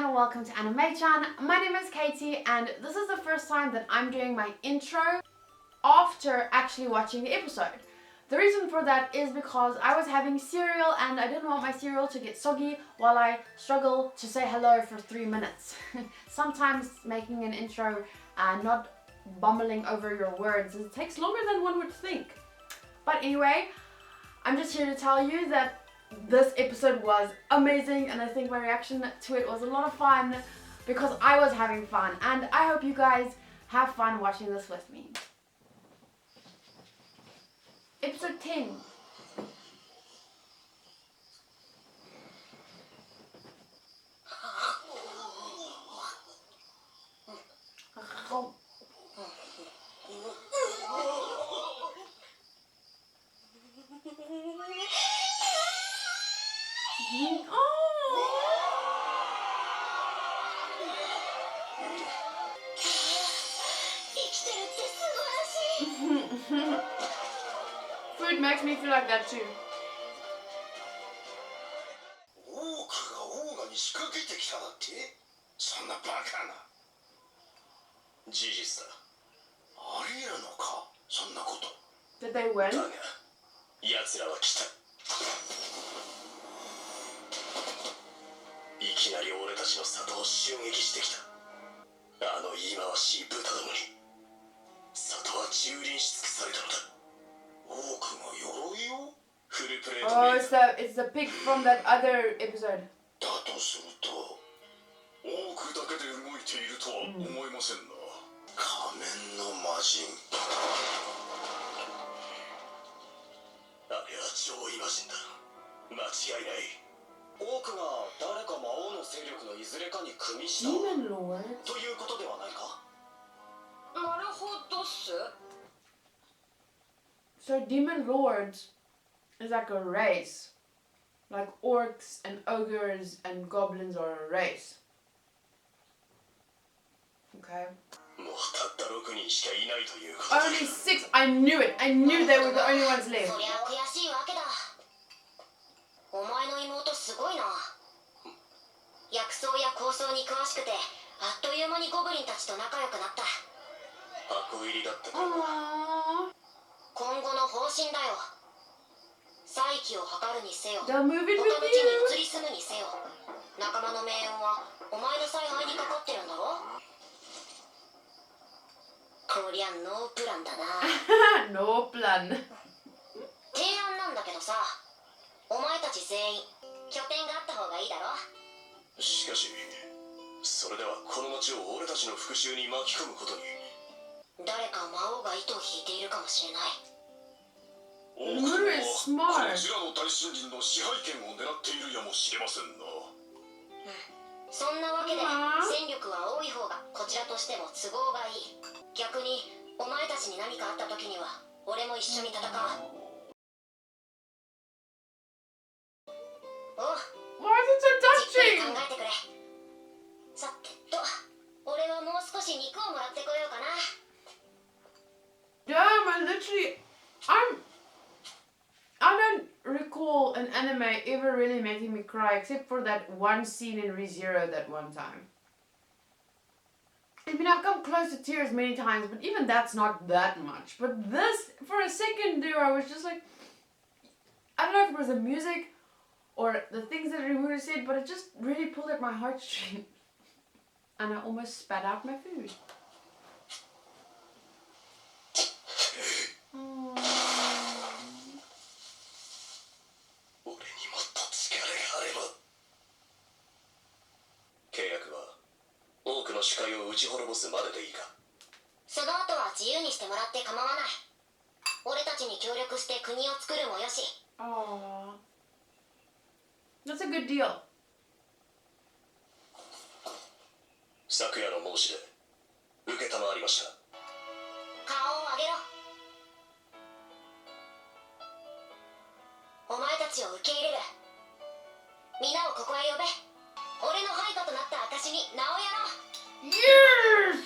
and welcome to Anime-chan. My name is Katie and this is the first time that I'm doing my intro after actually watching the episode. The reason for that is because I was having cereal and I didn't want my cereal to get soggy while I struggle to say hello for 3 minutes. Sometimes making an intro and not bumbling over your words, it takes longer than one would think. But anyway, I'm just here to tell you that this episode was amazing and I think my reaction to it was a lot of fun because I was having fun, and I hope you guys have fun watching this with me. Episode 10. Food makes me feel like that too. Did they win? Oh, it's the pig from that other episode. Demon Lord? So Demon Lords is like a race. Like orcs and ogres and goblins are a race. Okay. Only 6. I knew it. I knew they were the only ones left. They'll move in with you. No plan. Guru is smart. Why is it so touching? Damn, I don't recall an anime ever really making me cry except for that one scene in ReZero that one time. I mean, I've come close to tears many times, but even that's not that much. But this, for a second there, I was just like, I don't know if it was the music or the things that Rimuru said, but it just really pulled at my heartstrings. And I almost spat out my food. Aww. That's a good deal. Yes!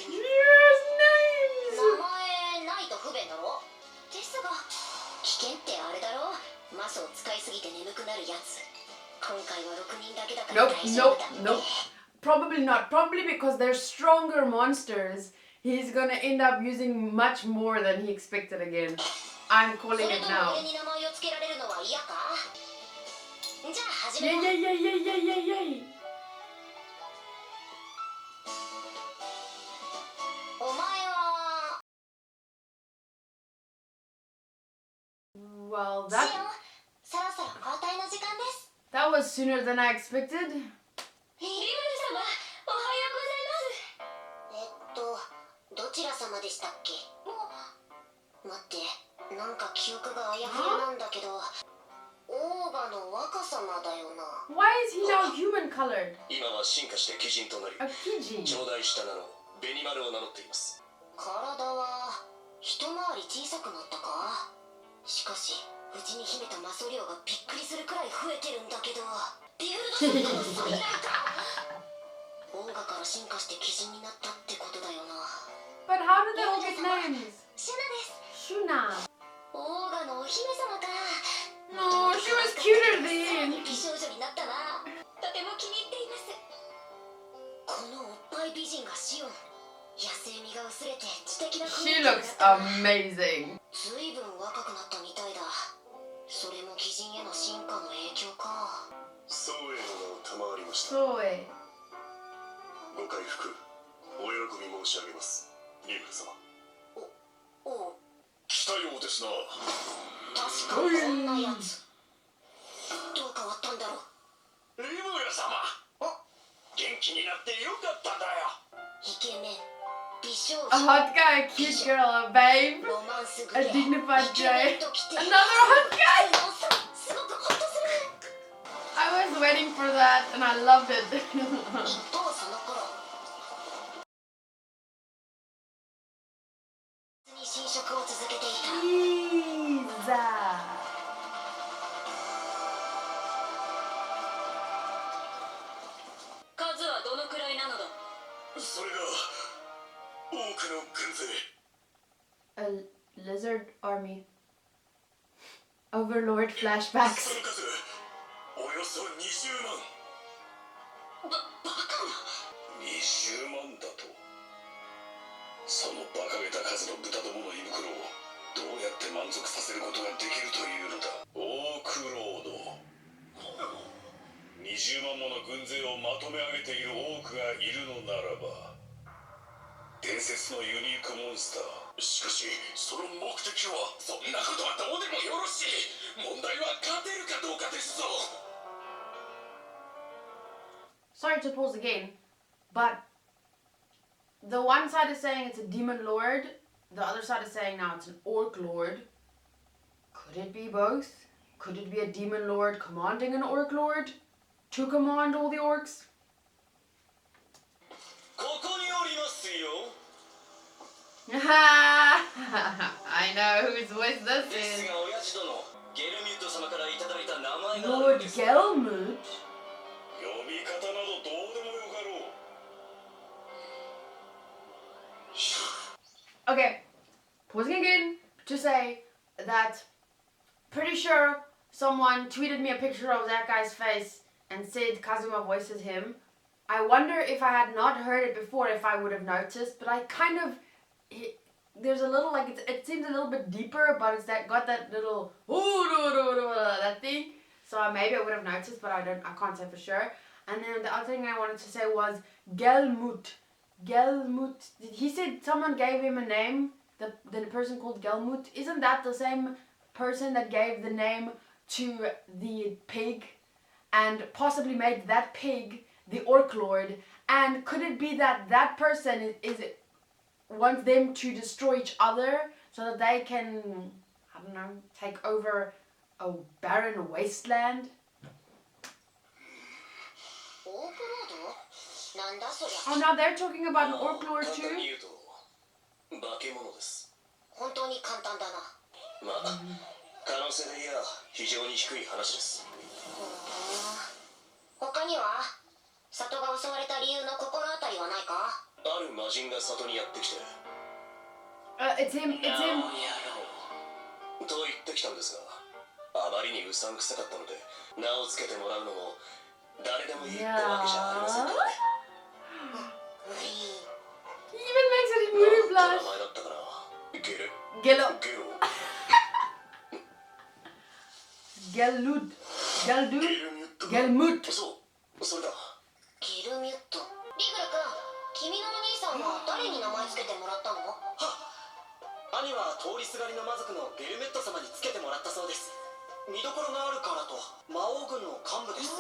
Yes, names! マスを使いすぎて眠くなるやつ。今回は6人だけ Nope, nope, nope. Probably not. Probably because they're stronger monsters. He's gonna end up using much more than he expected again. I'm calling it now. Yay, yay, yay, yay, yay, yay, yay. Well, that was sooner than I expected. どちら様でしたっけ？待って、なんか記憶があやふやなんだけど、オーバの若様だよな。Why is he now human colored? 今は進化して鬼人となり、頂戴した名の紅丸を名乗っています。体は一回り小さくなったか？しかし、うちに秘めた魔素量がびっくりするくらい増えてるんだけど、ビルドショットの最大か。オーガから進化して鬼人になったってことだよな。But how did they all get names? シュナです。 Shuna. オーガのお姫様か。 No, she was cuter then. 美少女になったな。とても気に入っています。このおっぱい美人がシオン。野生味が薄れて知的な雰囲気 She になっ looks た。 amazing. ずいぶん若くなったみたいだ。それも鬼人への進化の影響か。宗英の名を賜りました。 Zoe. ご回復お喜び申し上げます、リムル様。おう。来たようですな。確かにこんなやつ。どう変わったんだろう。リムル様、元気になってよかったんだよ。イケメン、美少 A 女、 hot guy, a cute girl, a babe, ロマンスグ a レ、 dignified イケメ guy, ンときて another hot guy. すごくホッとする。 I was waiting for that and I loved it. 一方その頃、侵食を続けていた。 Lisa. 数はどのくらいなのだ。それが多くの軍勢。 A lizard army. Overlord flashbacks. その数およそ20万。バカな。20万だと。その馬鹿げた数の豚どもの胃袋をどうやって満足させることができるというのだ。オークロード。20万もの軍勢をまとめ上げているオークがいるのならば、伝説のユニークモンスター。しかしその目的は。そんなことはどうでもよろしい。問題は勝てるかどうかですぞ。 Sorry to pause again, but the one side is saying it's a demon lord, the other side is saying now it's an orc lord. Could it be both? Could it be a demon lord commanding an orc lord to command all the orcs? ここにおりますよ。 I know whose voice this です is. が親父殿、ゲルミュット様からいただいた名前がある Lord んです。 Gelmut? 呼び方などどうでもよかろう。 Okay, pausing again to say that pretty sure someone tweeted me a picture of that guy's face and said Kazuma voices him. I wonder if I had not heard it before if I would have noticed, but I kind of, there's a little like it seems a little bit deeper, but it's got that little that thing. So maybe I would have noticed, but I can't say for sure. And then the other thing I wanted to say was Gelmut. Gelmut. He said someone gave him a name. The person called Gelmut. Isn't that the same person that gave the name to the pig, and possibly made that pig the Orc Lord? And could it be that that person wants them to destroy each other so that they can, I don't know, take over a barren wasteland? オークロード？なんだそりゃ。 Oh, now they're talking about an Orc Lord 簡単に too? 言うと化け物です。本当に簡単だな。まあ、可能性でいや非常に低い話です。他には里が襲われた理由の心当たりはないか？ある魔人が里にやってきて、 It's him, it's him. と言ってきたんですが、あまりにうさんくさかったので名をつけてもらうのも誰でもいいってわけじゃありませんからね。 He even makes it in movie 名前 blush. だったかな。ゲレ Gelo. ゲロ Gelud. Geldu. ゲルミュット。 Gelmut. そうそれだ。ゲルミュット。リグル君、君のお兄さんは誰に名前つけてもらったの？兄は通りすがりの魔族のゲルメット様につけてもらったそうです。見どころがあるからと。魔王軍の幹部です。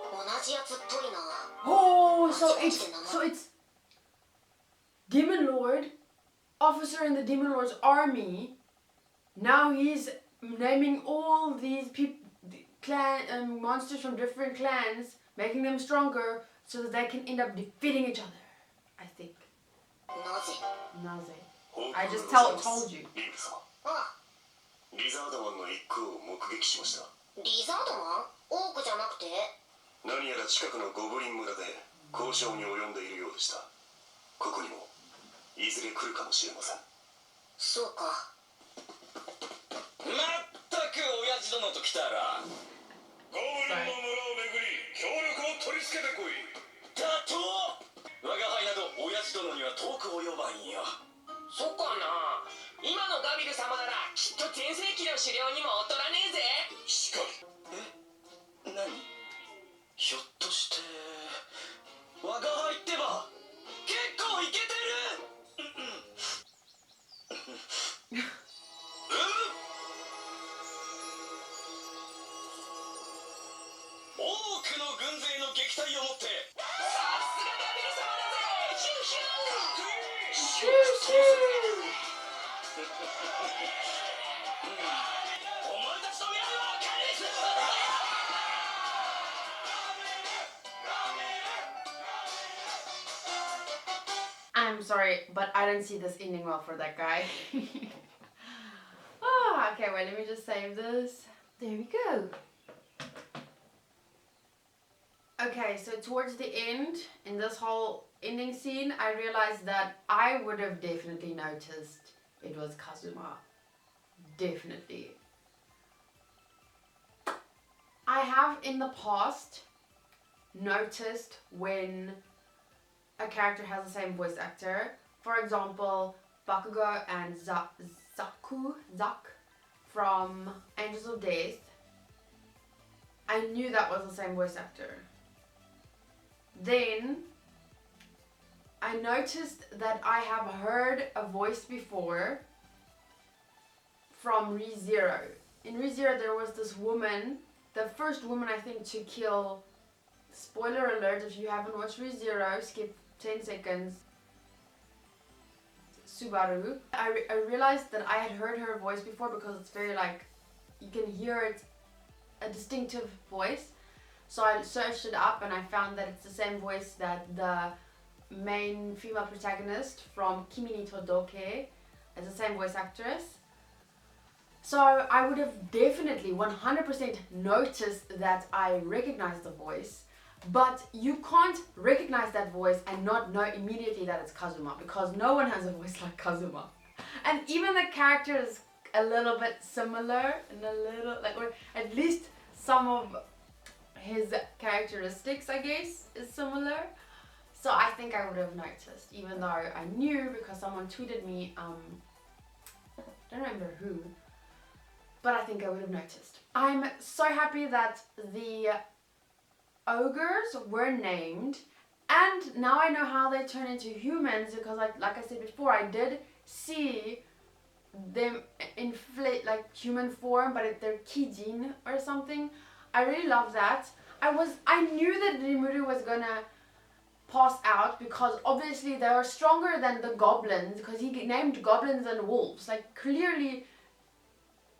同じやつっぽいな。 Oh, so it's Demon Lord, officer in the Demon Lord's army. Now he's naming all these monsters from different clans, making them stronger so that they can end up defeating each other. I think. なぜ？ Naze. I just told you. リーブ様。あ、リザードマンの一行を目撃しました。リザードマン？オークじゃなくて？何やら近くのゴブリン村で交渉に及んでいるようでした。ここにもいずれ来るかもしれません。そうか。まったく親父殿と来たら。ゴブリンの村を巡り協力を取り付けてこい。だと我が輩など親父殿には遠く及ばんよ。そっかな。今のガビル様ならきっと全盛期の狩猟にも劣らねえぜ。しかり何？ひょっとして我が輩ってば結構イケてる。多くの軍勢の撃退をもってさすがガビル様だぜ。ヒューヒュー。Shoo shoo! お前たちの未来は明るい。 I'm sorry, but I don't see this ending well for that guy. Oh, okay, wait, let me just save this. There we go. Okay, so towards the end, in this whole ending scene, I realized that I would have definitely noticed it was Kazuma. Definitely. I have in the past noticed when a character has the same voice actor. For example, Bakugo and Zack from Angels of Death. I knew that was the same voice actor. Then I noticed that I have heard a voice before from ReZero. In ReZero there was this woman, the first woman I think to kill, spoiler alert if you haven't watched ReZero, skip 10 seconds, Subaru. I realized that I had heard her voice before because it's very like, you can hear it, a distinctive voice. So I searched it up and I found that it's the same voice that the main female protagonist from Kimi ni Todoke is the same voice actress. So I would have definitely 100% noticed that I recognized the voice, but you can't recognize that voice and not know immediately that it's Kazuma because no one has a voice like Kazuma. And even the character is a little bit similar and a little like, or at least some of his characteristics, I guess, is similar. So I think I would have noticed, even though I knew because someone tweeted me, I don't remember who, but I think I would have noticed. I'm so happy that the ogres were named, and now I know how they turn into humans because like I said before, I did see them inflate like human form, but they're Kijin or something. I really love that. I knew that Rimuru was gonna pass out because obviously they are stronger than the goblins because he named goblins and wolves. Like clearly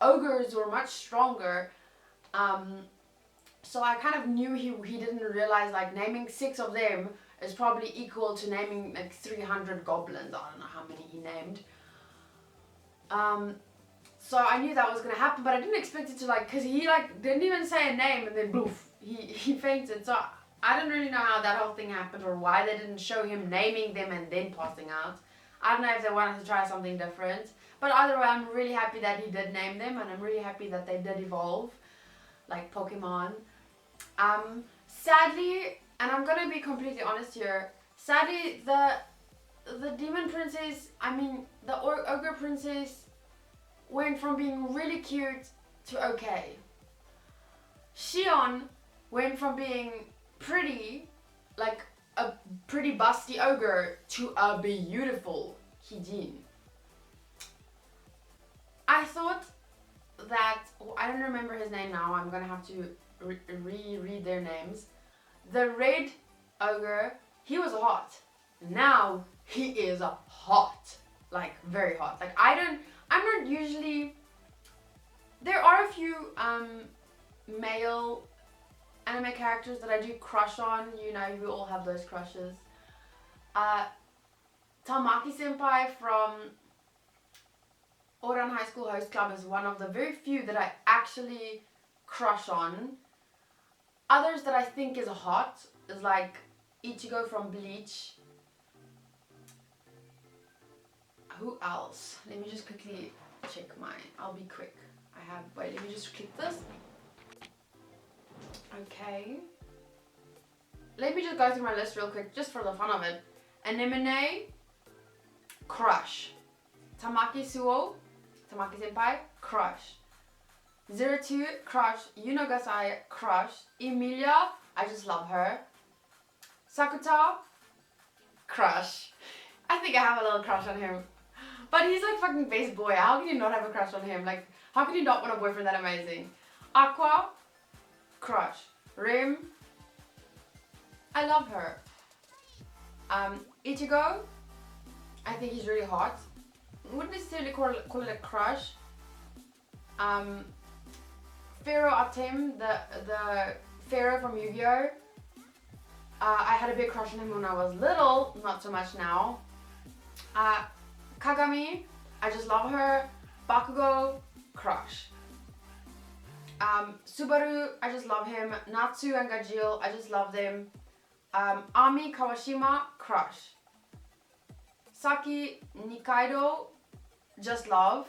ogres were much stronger. So I kind of knew he didn't realize like naming 6 of them is probably equal to naming like 300 goblins. I don't know how many he named. So I knew that was gonna happen, but I didn't expect it to like, cause he like didn't even say a name and then boof, he fainted. So I don't really know how that whole thing happened or why they didn't show him naming them and then passing out. I don't know if they wanted to try something different, but either way, I'm really happy that he did name them, and I'm really happy that they did evolve, like Pokemon. Sadly, and I'm gonna be completely honest here, sadly the demon princess, I mean the ogre princess, went from being really cute to okay. Shion went from being pretty, like a pretty busty ogre, to a beautiful Hijin. I thought that, I don't remember his name now, I'm gonna have to reread their names. The red ogre, he was hot. Now he is hot, like very hot. Like I'm not usually, there are a few male anime characters that I do crush on, you know, you all have those crushes. Tamaki senpai from Oran High School Host Club is one of the very few that I actually crush on. Others that I think is hot is like Ichigo from Bleach. Who else? Let me just quickly check mine. I'll be quick. Wait, let me just click this. Okay. Let me just go through my list real quick, just for the fun of it. Anemone, crush. Tamaki Suo, Tamaki senpai, crush. 02, crush. Yuno Gasai, crush. Emilia, I just love her. Sakuta, crush. I think I have a little crush on him. But he's like fucking best boy. How can you not have a crush on him? Like, how can you not want a boyfriend that amazing? Aqua, crush. Rim, I love her. Ichigo, I think he's really hot. Wouldn't necessarily call it a crush. Pharaoh Atem, the Pharaoh from Yu-Gi-Oh! I had a big crush on him when I was little, not so much now. Kagami, I just love her. Bakugo, crush. Subaru, I just love him. Natsu and Gajil, I just love them. Ami Kawashima, crush. Saki Nikaido, just love.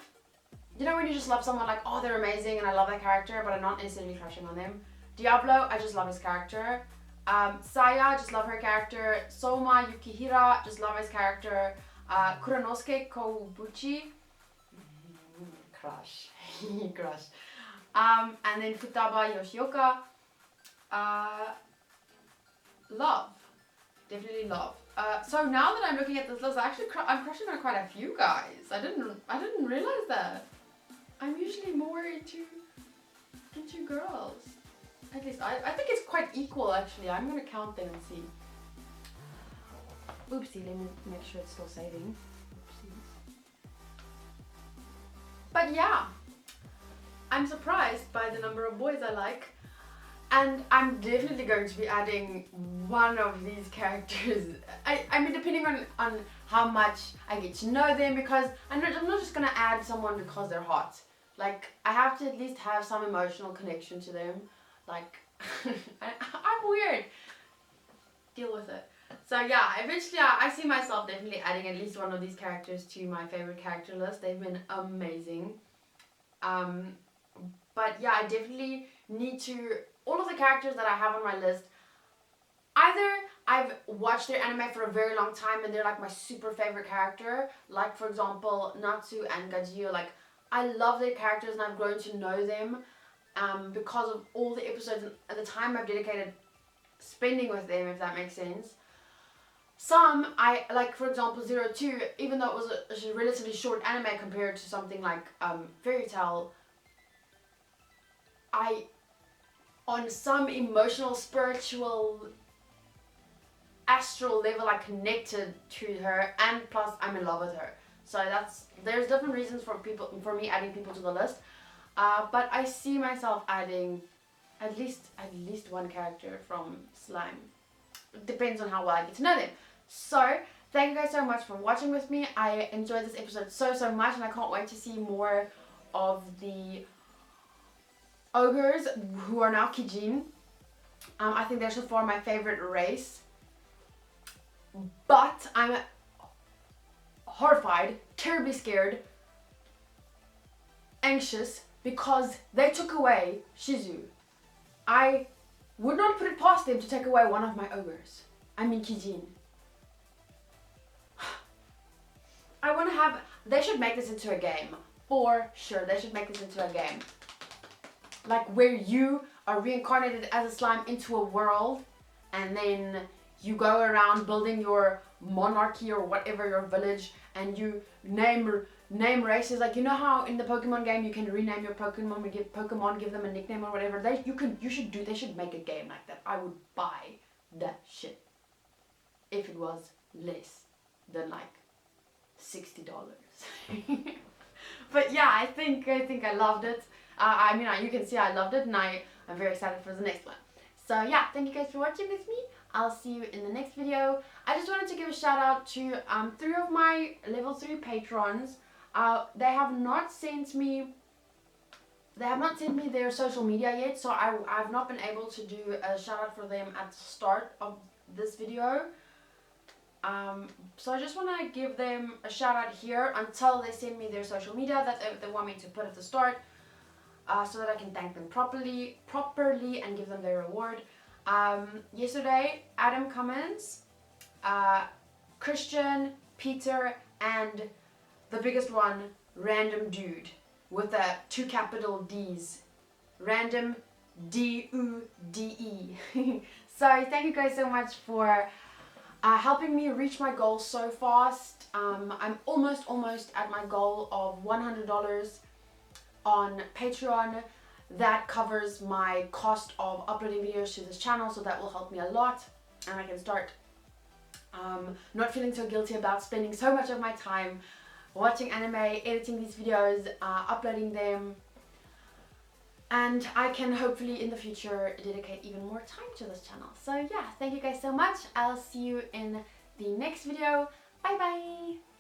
You know when you just love someone like, oh, they're amazing and I love that character, but I'm not necessarily crushing on them. Diablo, I just love his character. Saya, just love her character. Soma Yukihira, just love his character. Kuranosuke Kobuchi, crush. Crush. And then Futaba Yoshioka, love. Definitely love. So now that I'm looking at this list, I'm crushing on quite a few guys. I didn't realize that. I'm usually more into girls. At least I think it's quite equal actually. I'm gonna count them and see. Oopsie, let me make sure it's still saving. Oopsies. But yeah, I'm surprised by the number of boys I like. And I'm definitely going to be adding one of these characters. I mean, depending on how much I get to know them, because I'm not just going to add someone because they're hot. Like, I have to at least have some emotional connection to them. Like, I'm weird. Deal with it. So yeah, eventually I see myself definitely adding at least one of these characters to my favorite character list. They've been amazing. But yeah, I definitely need to, all of the characters that I have on my list, either I've watched their anime for a very long time and they're like my super favorite character, like for example Natsu and Gajio. Like, I love their characters and I've grown to know them because of all the episodes and the time I've dedicated spending with them, if that makes sense. Some, I like, for example 02, even though it was a relatively short anime compared to something like Fairy Tail, on some emotional, spiritual, astral level, I connected to her, and plus I'm in love with her. So there's different reasons for me adding people to the list. But I see myself adding at least one character from Slime. It depends on how well I get to know them. So thank you guys so much for watching with me. I enjoyed this episode so much, and I can't wait to see more of the ogres who are now Kijin. I think they're so far my favorite race. But I'm horrified, terribly scared, anxious, because they took away Shizu. I would not put it past them to take away one of my ogres. I mean Kijin. I want to have... They should make this into a game. For sure, they should make this into a game. Like where you are reincarnated as a slime into a world, and then you go around building your monarchy or whatever, your village, and you name races. Like, you know how in the Pokemon game you can rename your Pokemon and give them a nickname or whatever. They should make a game like that. I would buy that shit if it was less than like $60. But yeah, I think I loved it. I mean, you can see I loved it, and I'm very excited for the next one. So yeah, thank you guys for watching with me. I'll see you in the next video. I just wanted to give a shout out to 3 of my level 3 patrons. They have not sent me their social media yet, so I've not been able to do a shout out for them at the start of this video. So I just want to give them a shout out here until they send me their social media that they want me to put at the start, so that I can thank them properly and give them their reward. Yesterday, Adam Cummins, Cristian, Peter, and the biggest one, RandomDuDe, with 2 capital D's. RandomDuDe. So thank you guys so much for helping me reach my goal so fast. I'm almost at my goal of $100 on Patreon. That covers my cost of uploading videos to this channel, so that will help me a lot, and I can start not feeling so guilty about spending so much of my time watching anime, editing these videos, uploading them, and I can hopefully in the future dedicate even more time to this channel. So yeah, thank you guys so much. I'll see you in the next video. Bye bye!